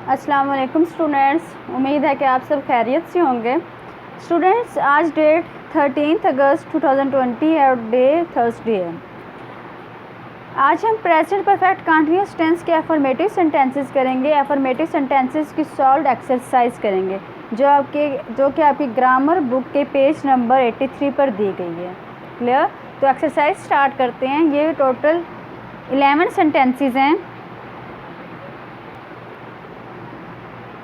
अस्सलाम वालेकुम स्टूडेंट्स, उम्मीद है कि आप सब खैरियत से होंगे। स्टूडेंट्स, आज डेट 13 अगस्त 2020 और डे थर्सडे है। आज हम प्रेजेंट परफेक्ट कंटीन्यूअस टेंस के अफर्मेटिव सेंटेंसेस करेंगे। अफर्मेटिव सेंटेंसेस की सॉल्व्ड एक्सरसाइज करेंगे जो कि आपकी ग्रामर बुक के पेज नंबर 83 पर दी गई है। क्लियर? तो एक्सरसाइज स्टार्ट करते हैं। ये टोटल 11 सेंटेंसेस हैं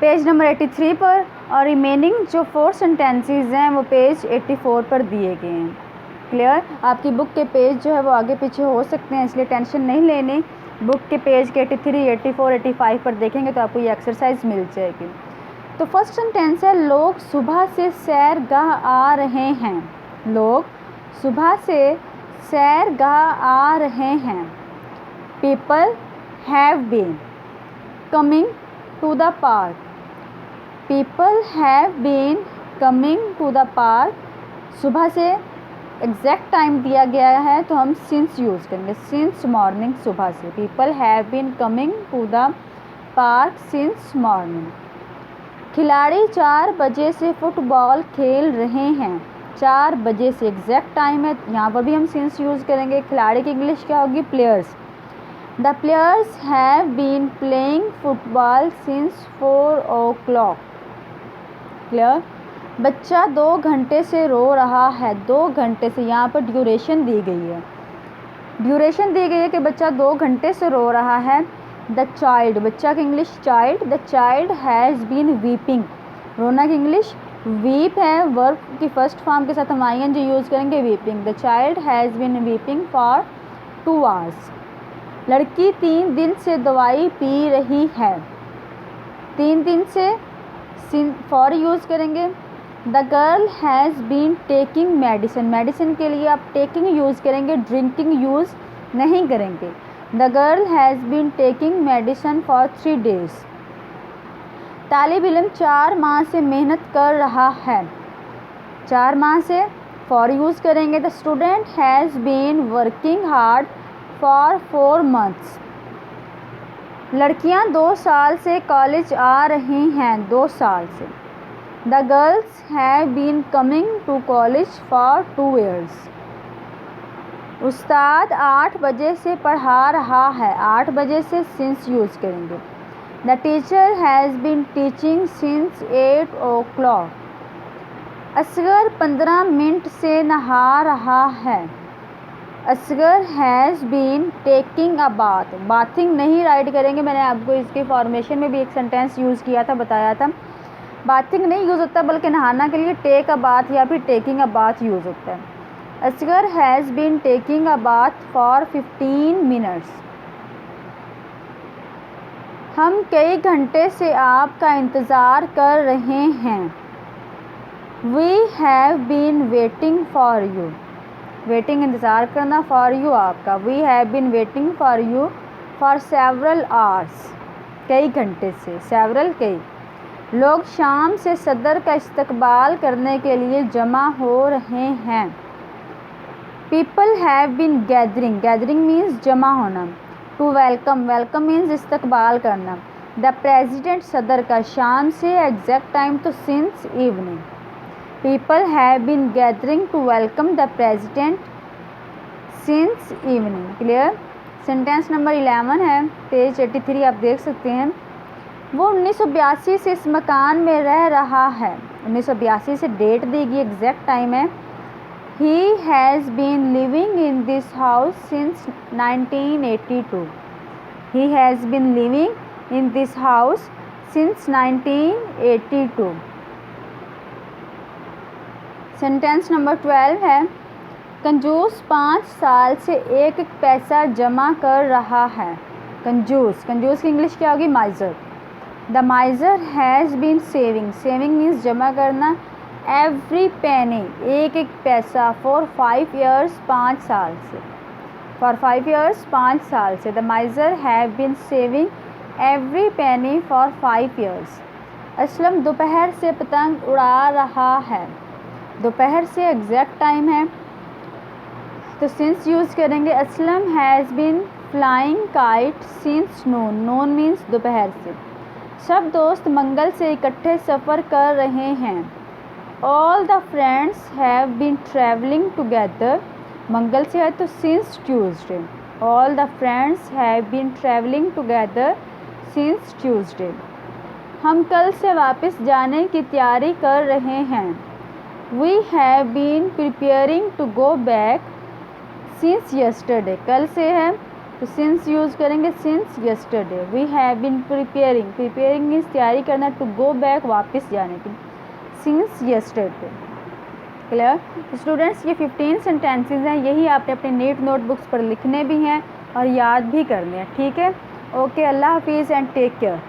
पेज नंबर 83 पर, और रिमेनिंग जो 4 सेंटेंसेस हैं वो पेज 84 पर दिए गए हैं। क्लियर? आपकी बुक के पेज जो है वो आगे पीछे हो सकते हैं, इसलिए टेंशन नहीं लेनी। बुक के पेज के 83, 84, 85 पर देखेंगे तो आपको ये एक्सरसाइज मिल जाएगी। तो फर्स्ट सेंटेंस है, लोग सुबह से सैरगाह आ रहे हैं। लोग सुबह से सैरगाह आ रहे हैं। People have been coming to the park. People have been coming to the park. सुबह से एग्जैक्ट टाइम दिया गया है तो हम सिंस यूज़ करेंगे। सिंस मॉर्निंग, सुबह से। People have been coming to the park since morning. खिलाड़ी 4 बजे से फुटबॉल खेल रहे हैं। 4 बजे से एग्जैक्ट टाइम है, यहाँ पर भी हम सिंस यूज़ करेंगे। खिलाड़ी की इंग्लिश क्या होगी? Players. The players have been playing football since 4 o'clock। Clear? बच्चा 2 घंटे से रो रहा है। 2 घंटे से, यहाँ पर ड्यूरेशन दी गई है। ड्यूरेशन दी गई है कि बच्चा 2 घंटे से रो रहा है। द चाइल्ड, बच्चा की English child. The child has been weeping. रोना की इंग्लिश वीप है। वर्ब की फर्स्ट फॉर्म के साथ हम ING यूज़ करेंगे, weeping. The child has been weeping for 2 hours। लड़की 3 दिन से दवाई पी रही है। 3 दिन से फॉर यूज़ करेंगे। The girl has been taking medicine. Medicine के लिए आप टेकिंग यूज़ करेंगे, ड्रिंकिंग यूज़ नहीं करेंगे। The girl has been taking medicine for 3 days। तालिब इल्म 4 माह से मेहनत कर रहा है। 4 माह से फॉर यूज़ करेंगे। The student has been working hard for 4 months। लड़कियां 2 साल से कॉलेज आ रही हैं। 2 साल से। The girls have been coming to college for 2 years। उस्ताद 8 बजे से पढ़ा रहा है। 8 बजे से सिंस यूज़ करेंगे। The teacher has been teaching since 8 o'clock। Asghar 15 minute से नहा रहा है। Asghar has been taking a bath. Bathing नहीं राइट करेंगे, मैंने आपको इसके फॉर्मेशन में भी एक सेंटेंस यूज़ किया था, बताया था। बाथिंग नहीं यूज़ होता, बल्कि नहाना के लिए टेक अ बाथ या फिर टेकिंग अ बाथ यूज़ होता है। Asghar has been taking a bath for 15 minutes। हम कई घंटे से आपका इंतज़ार कर रहे हैं। We have been waiting for you. Waiting इंतज़ार करना, फॉर यू आपका। We have been waiting for you for several hours. कई घंटे से, सेवरल कई। लोग शाम से सदर का इस्तकबाल करने के लिए जमा हो रहे हैं। People have been gathering. Gathering means जमा होना। टू वेलकम, वेलकम मीन्स इस्तकबाल करना। द प्रेजिडेंट, सदर का। शाम से एग्जैक्ट टाइम तो since evening. People have been gathering to welcome the president since evening। Clear? Sentence number 11 है, पेज 83 आप देख सकते हैं। वो 1982 से इस मकान में रह रहा है। 1982 से डेट दी गई, एग्जैक्ट टाइम है। He has been living in this house since 1982। He has been living in this house since 1982। Sentence number 12 है, कंजूस 5 साल से 1 पैसा जमा कर रहा है। कंजूस, कंजूस की इंग्लिश क्या होगी? Miser. The miser has been saving. Saving means जमा करना। एवरी पेनी, 1 पैसा। फॉर 5 years, 5 साल से। फॉर 5 years, 5 साल से। The miser have been saving every penny for 5 years। Aslam दोपहर से पतंग उड़ा रहा है। दोपहर से एग्जैक्ट टाइम है तो सिंस यूज़ करेंगे। Aslam has been flying kite since noon. Noon means दोपहर से। सब दोस्त मंगल से इकट्ठे सफ़र कर रहे हैं। All the friends have been travelling together. मंगल से है तो since Tuesday. All the friends have been travelling together since Tuesday. हम कल से वापस जाने की तैयारी कर रहे हैं। We have been preparing to go back since yesterday. कल से है तो सिंस यूज़ करेंगे, since yesterday. We have been preparing, preparing means तैयारी करना, टू गो बैक वापस जाने की, सिंस यस्टरडे। क्लियर स्टूडेंट्स, ये 15 सेंटेंसेस हैं, यही आपने अपने नीट नोटबुक्स पर लिखने भी हैं और याद भी करने हैं। ठीक है, ओके, अल्लाह हाफिज़ एंड टेक केयर।